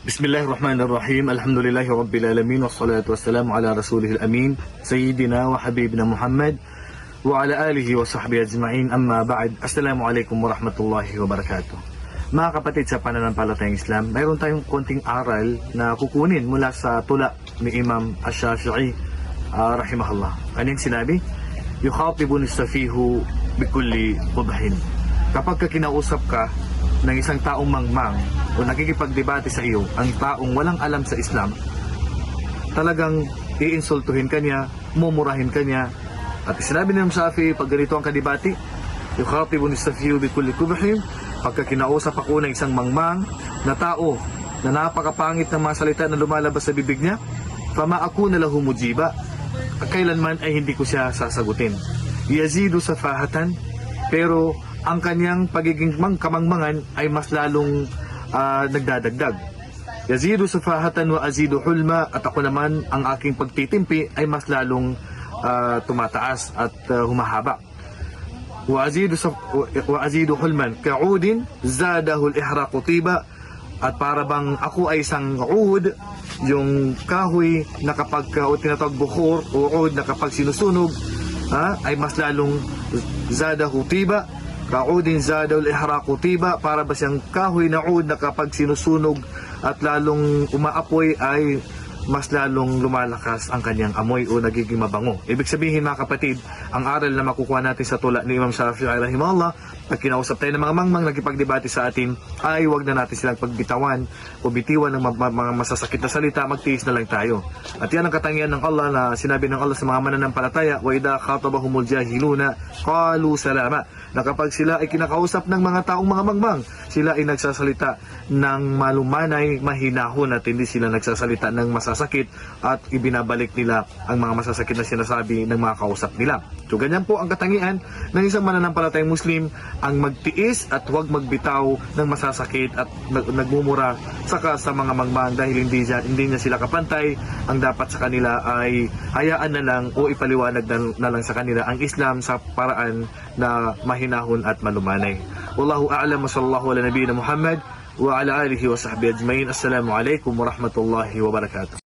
Bismillahirrahmanirrahim. Alhamdulillahi Rabbil Alamin. Wassalatu wassalamu ala rasulihil amin. Sayyidina wa habibina Muhammad. Wa ala alihi wa sahbihi ajma'in. Amma ba'd. Assalamualaikum warahmatullahi wabarakatuh. Mga kapatid sa pananampalatayang Islam, mayroon tayong konting aral na kukunin mula sa tula ni Imam Ash-Shafi'i rahimahullah. Anong sinabi? Yukhatibun as-safihu bikulli qubhin. Kapag kinausap ka ng isang taong mangmang o nakikipagdebate sa iyo, ang taong walang alam sa Islam, talagang iinsultuhin ka niya, mumurahin ka niya. At sinabi ng Shafi'i, pag ganito ang kadebate, yukhatibun as-safihu bikulli qubhin, pagka kinausap ako ng isang mangmang na tao na napakapangit ng mga salita na lumalabas sa bibig niya, fama akuna lahu mujiba, kailanman ay hindi ko siya sasagutin. Yazidu safahatan, pero ang kanyang pagiging kamangmangan ay mas lalong nagdadagdag. Yazidu safahatan wa azidu hulma, at ako naman ang aking pagtitimpi ay mas lalong tumataas at humahaba. Wa azidu hulman ka'udin zadahu al-ihraqu tiba, at para bang ako ay isang ud, yung kahoy na kapag tinatawag bukhor o ud na kapag sinusunog ay mas lalong zadahu tiba. Kaudin zadaw al-ihraqu tiba, para ba siyang kahoy na ud na kapag sinusunog at lalong umaapoy ay mas lalong lumalakas ang kanyang amoy o nagiging mabango. Ibig sabihin mga kapatid, ang aral na makukuha natin sa tula ni Imam Shafi'i rahimahullah, pag kinausap tayo ng mga mangmang nagkipagdebate sa atin, ay wag na natin silang pagbitawan o bitiwan ng mga masasakit na salita, magtiis na lang tayo. At yan ang katangian ng Allah na sinabi ng Allah sa mga mananampalataya, wa idha khatabahumul jahiluna qalu salama, na kapag sila ay kinakausap ng mga taong mga mangmang, sila ay nagsasalita ng malumanay, mahinahon, at hindi sila nagsasalita ng masasakit at ibinabalik nila ang mga masasakit na sinasabi ng mga kausap nila. So ganyan po ang katangian ng isang mananampalatayang Muslim, ang magtiis at huwag magbitaw ng masasakit at nagmumura saka sa mga mangmang dahil hindi niya sila kapantay. Ang dapat sa kanila ay hayaan na lang o ipaliwanag na lang sa kanila ang Islam sa paraan na mahinahon at malumanay. Wallahu a'lam, wa sallallahu ala nabiyina Muhammad wa ala alihi wa sahbihi ajma'in. Assalamu alaikum warahmatullahi wabarakatuh.